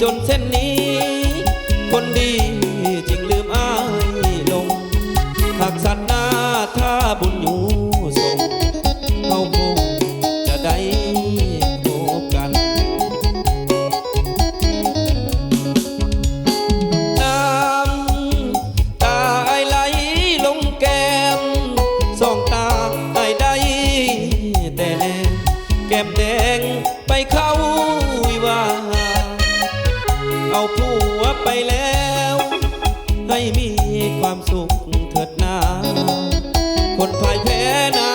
จนเส้นนี้คนดีจึงลืมอ้ายลงหากสัตว์หน้าถ้าบุญอยู่ส่งเขาคงจะได้พบกันน้ำตาไอไหลลงแก้มสองตาไอได้แต่แนมแก้มแดงไปเข้าวิวาเอาผัวไปแล้วให้มีความสุขเถิดนาคนพ่ายแพ้น้